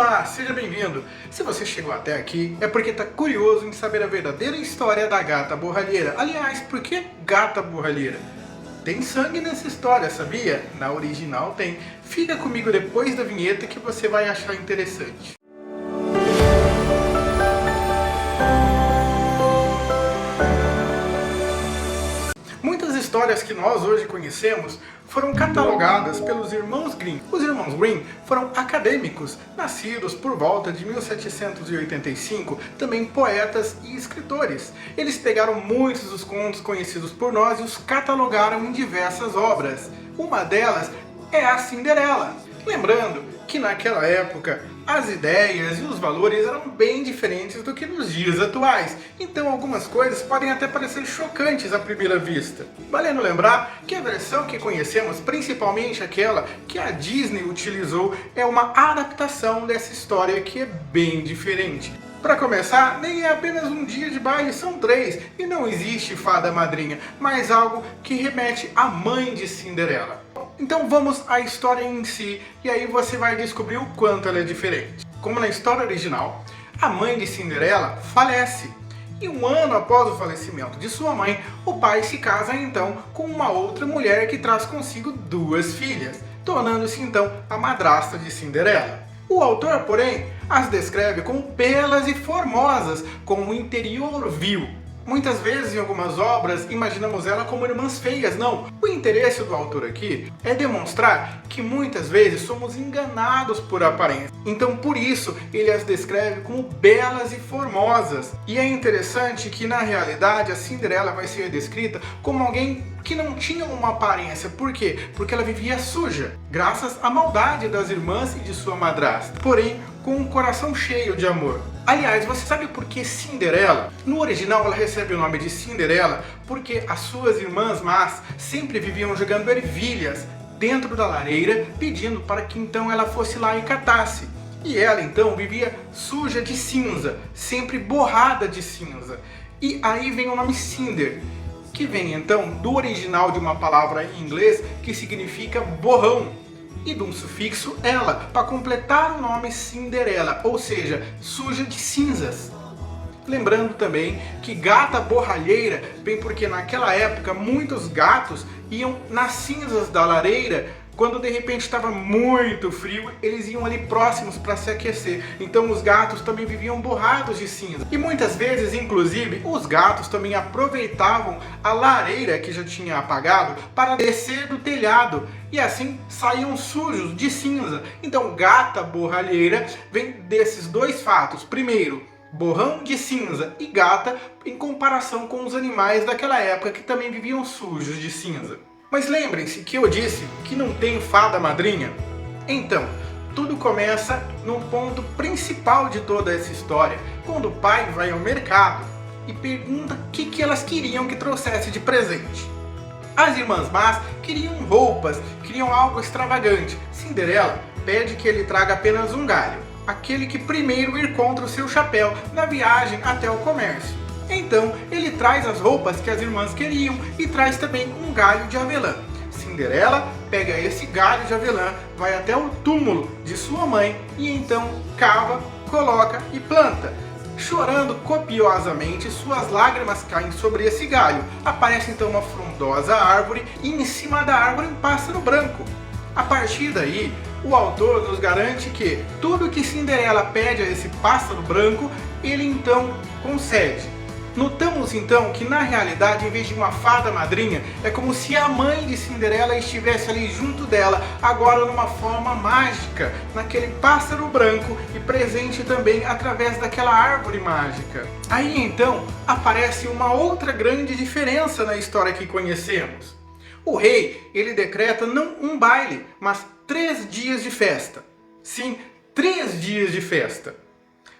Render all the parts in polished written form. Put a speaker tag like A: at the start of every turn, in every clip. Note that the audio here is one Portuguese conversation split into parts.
A: Olá, seja bem-vindo! Se você chegou até aqui, é porque está curioso em saber a verdadeira história da gata borralheira. Aliás, por que gata borralheira? Tem sangue nessa história, sabia? Na original tem. Fica comigo depois da vinheta que você vai achar interessante. Muitas histórias que nós hoje conhecemos foram catalogadas pelos irmãos Grimm. Os irmãos Grimm foram acadêmicos, nascidos por volta de 1785, também poetas e escritores. Eles pegaram muitos dos contos conhecidos por nós e os catalogaram em diversas obras. Uma delas é a Cinderela. Lembrando que naquela época as ideias e os valores eram bem diferentes do que nos dias atuais, então algumas coisas podem até parecer chocantes à primeira vista. Valendo lembrar que a versão que conhecemos, principalmente aquela que a Disney utilizou, é uma adaptação dessa história que é bem diferente. Para começar, nem é apenas um dia de baile, são 3, e não existe fada madrinha, mas algo que remete à mãe de Cinderela. Então vamos à história em si, e aí você vai descobrir o quanto ela é diferente. Como na história original, a mãe de Cinderela falece, e um ano após o falecimento de sua mãe, o pai se casa então com uma outra mulher que traz consigo 2 filhas, tornando-se então a madrasta de Cinderela. O autor, porém, as descreve como belas e formosas, com um interior vil. Muitas vezes, em algumas obras, imaginamos ela como irmãs feias. Não, o interesse do autor aqui é demonstrar que muitas vezes somos enganados por aparência. Então, por isso, ele as descreve como belas e formosas. E é interessante que, na realidade, a Cinderela vai ser descrita como alguém que não tinha uma aparência. Por quê? Porque ela vivia suja, graças à maldade das irmãs e de sua madrasta. Porém, com um coração cheio de amor. Aliás, você sabe por que Cinderela? No original ela recebe o nome de Cinderela porque as suas irmãs más sempre viviam jogando ervilhas dentro da lareira, pedindo para que então ela fosse lá e catasse. E ela então vivia suja de cinza, sempre borrada de cinza. E aí vem o nome Cinder, que vem então do original de uma palavra em inglês que significa borrão, e de um sufixo ela, para completar o nome Cinderela, ou seja, suja de cinzas. Lembrando também que gata borralheira vem porque naquela época muitos gatos iam nas cinzas da lareira. Quando de repente estava muito frio, eles iam ali próximos para se aquecer. Então os gatos também viviam borrados de cinza. E muitas vezes, inclusive, os gatos também aproveitavam a lareira que já tinha apagado para descer do telhado. E assim saíam sujos de cinza. Então gata borralheira vem desses 2 fatos. Primeiro, borrão de cinza, e gata em comparação com os animais daquela época que também viviam sujos de cinza. Mas lembrem-se que eu disse que não tem fada madrinha? Então, tudo começa no ponto principal de toda essa história, quando o pai vai ao mercado e pergunta o que elas queriam que trouxesse de presente. As irmãs más queriam roupas, queriam algo extravagante. Cinderela pede que ele traga apenas um galho, aquele que primeiro ir contra o seu chapéu na viagem até o comércio. Então ele traz as roupas que as irmãs queriam e traz também um galho de avelã. Cinderela pega esse galho de avelã, vai até o túmulo de sua mãe e então cava, coloca e planta. Chorando copiosamente, suas lágrimas caem sobre esse galho. Aparece então uma frondosa árvore e em cima da árvore um pássaro branco. A partir daí, o autor nos garante que tudo que Cinderela pede a esse pássaro branco, ele então concede. Notamos então que na realidade, em vez de uma fada madrinha, é como se a mãe de Cinderela estivesse ali junto dela, agora numa forma mágica, naquele pássaro branco e presente também através daquela árvore mágica. Aí então aparece uma outra grande diferença na história que conhecemos. O rei, ele decreta não um baile, mas 3 dias de festa. Sim, 3 dias de festa.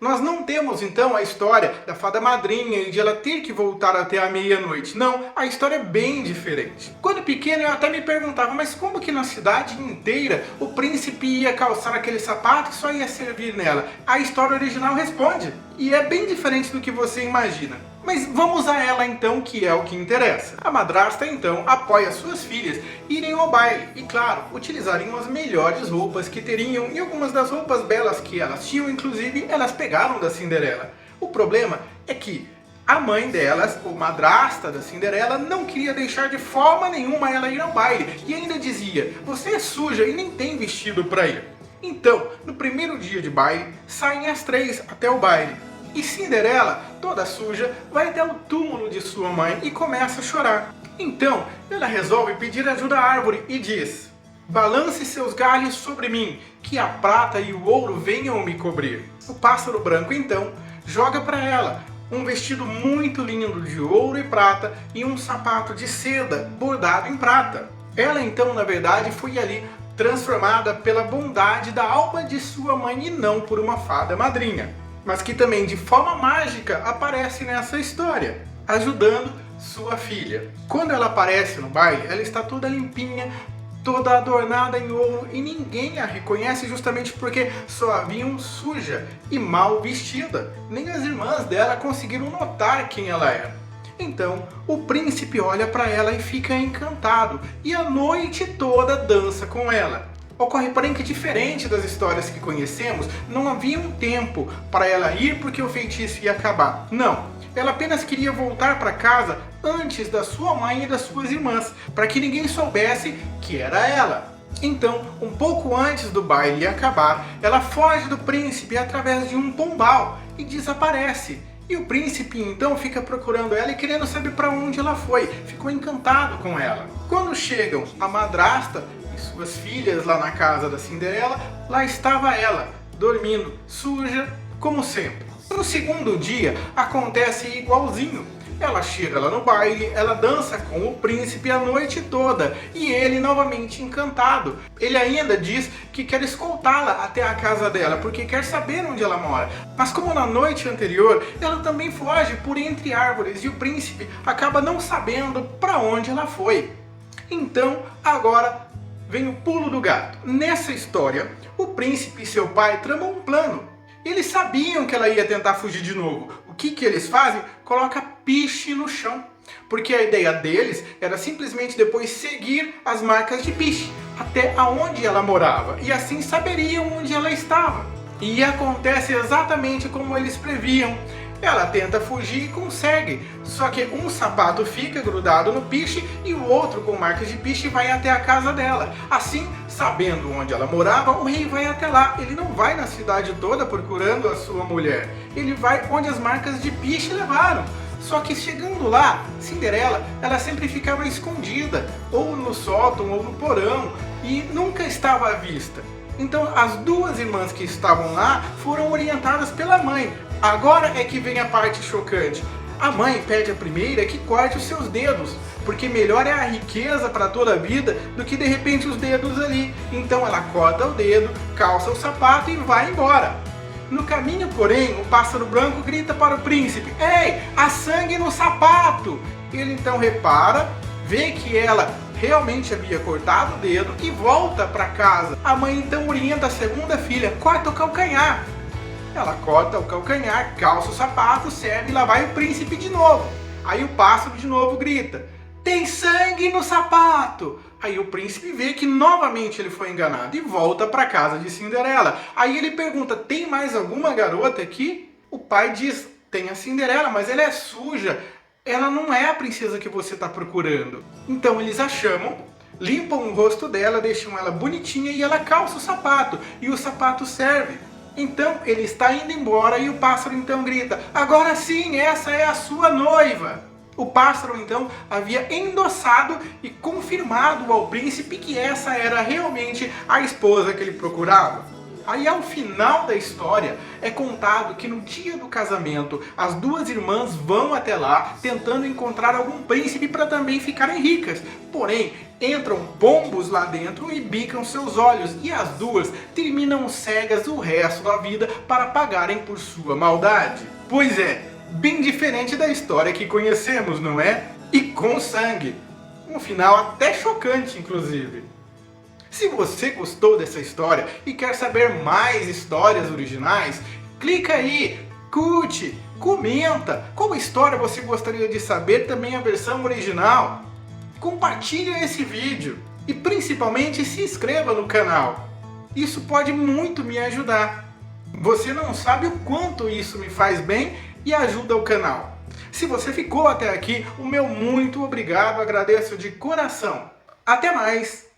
A: Nós não temos então a história da fada madrinha e de ela ter que voltar até a meia-noite. Não, a história é bem diferente. Quando pequeno eu até me perguntava, mas como que na cidade inteira o príncipe ia calçar aquele sapato e só ia servir nela? A história original responde, e é bem diferente do que você imagina. Mas vamos a ela então, que é o que interessa. A madrasta então apoia suas filhas irem ao baile e, claro, utilizarem as melhores roupas que teriam, e algumas das roupas belas que elas tinham, inclusive, elas pegaram da Cinderela. O problema é que a mãe delas, ou madrasta da Cinderela, não queria deixar de forma nenhuma ela ir ao baile e ainda dizia: você é suja e nem tem vestido para ir. Então, no primeiro dia de baile, saem as três até o baile. E Cinderela, toda suja, vai até o túmulo de sua mãe e começa a chorar. Então, ela resolve pedir ajuda à árvore e diz: balance seus galhos sobre mim, que a prata e o ouro venham me cobrir. O pássaro branco, então, joga para ela um vestido muito lindo de ouro e prata e um sapato de seda bordado em prata. Ela, então, na verdade, foi ali transformada pela bondade da alma de sua mãe e não por uma fada madrinha, mas que também de forma mágica aparece nessa história, ajudando sua filha. Quando ela aparece no baile, ela está toda limpinha, toda adornada em ouro e ninguém a reconhece justamente porque só a viam suja e mal vestida. Nem as irmãs dela conseguiram notar quem ela era. Então, o príncipe olha para ela e fica encantado e a noite toda dança com ela. Ocorre, porém, que diferente das histórias que conhecemos, não havia um tempo para ela ir porque o feitiço ia acabar. Não, ela apenas queria voltar para casa antes da sua mãe e das suas irmãs, para que ninguém soubesse que era ela. Então, um pouco antes do baile acabar, ela foge do príncipe através de um pombal e desaparece. E o príncipe então fica procurando ela e querendo saber para onde ela foi. Ficou encantado com ela. Quando chegam a madrasta e suas filhas lá na casa da Cinderela, lá estava ela, dormindo, suja, como sempre. No segundo dia, acontece igualzinho. Ela chega lá no baile, ela dança com o príncipe a noite toda e ele novamente encantado. Ele ainda diz que quer escoltá-la até a casa dela porque quer saber onde ela mora. Mas como na noite anterior, ela também foge por entre árvores e o príncipe acaba não sabendo para onde ela foi. Então, agora vem o pulo do gato. Nessa história, o príncipe e seu pai tramam um plano. Eles sabiam que ela ia tentar fugir de novo. O que eles fazem? Coloca piche no chão. Porque a ideia deles era simplesmente depois seguir as marcas de piche até aonde ela morava. E assim saberiam onde ela estava. E acontece exatamente como eles previam. Ela tenta fugir e consegue, só que um sapato fica grudado no piche e o outro com marcas de piche vai até a casa dela. Assim, sabendo onde ela morava, o rei vai até lá. Ele não vai na cidade toda procurando a sua mulher, ele vai onde as marcas de piche levaram. Só que chegando lá, Cinderela, ela sempre ficava escondida, ou no sótão ou no porão, e nunca estava à vista. Então as duas irmãs que estavam lá foram orientadas pela mãe. Agora é que vem a parte chocante. A mãe pede à primeira que corte os seus dedos, porque melhor é a riqueza para toda a vida do que de repente os dedos ali. Então ela corta o dedo, calça o sapato e vai embora. No caminho, porém, o pássaro branco grita para o príncipe: ei, há sangue no sapato! Ele então repara, vê que ela realmente havia cortado o dedo e volta para casa. A mãe então orienta a segunda filha: corta o calcanhar. Ela corta o calcanhar, calça o sapato, serve e lá vai o príncipe de novo. Aí o pássaro de novo grita: tem sangue no sapato! Aí o príncipe vê que novamente ele foi enganado e volta para casa de Cinderela. Aí ele pergunta: tem mais alguma garota aqui? O pai diz: tem a Cinderela, mas ela é suja. Ela não é a princesa que você está procurando. Então eles a chamam, limpam o rosto dela, deixam ela bonitinha e ela calça o sapato. E o sapato serve. Então ele está indo embora e o pássaro então grita: agora sim, essa é a sua noiva. O pássaro então havia endossado e confirmado ao príncipe que essa era realmente a esposa que ele procurava. Aí ao final da história é contado que no dia do casamento as duas irmãs vão até lá tentando encontrar algum príncipe para também ficarem ricas. Porém, entram pombos lá dentro e bicam seus olhos e as duas terminam cegas o resto da vida para pagarem por sua maldade. Pois é, bem diferente da história que conhecemos, não é? E com sangue. Um final até chocante, inclusive. Se você gostou dessa história e quer saber mais histórias originais, clica aí, curte, Comenta qual história você gostaria de saber, também a versão original. Compartilhe esse vídeo e principalmente se inscreva no canal. Isso pode muito me ajudar. Você não sabe o quanto isso me faz bem e ajuda o canal. Se você ficou até aqui, o meu muito obrigado, agradeço de coração. Até mais!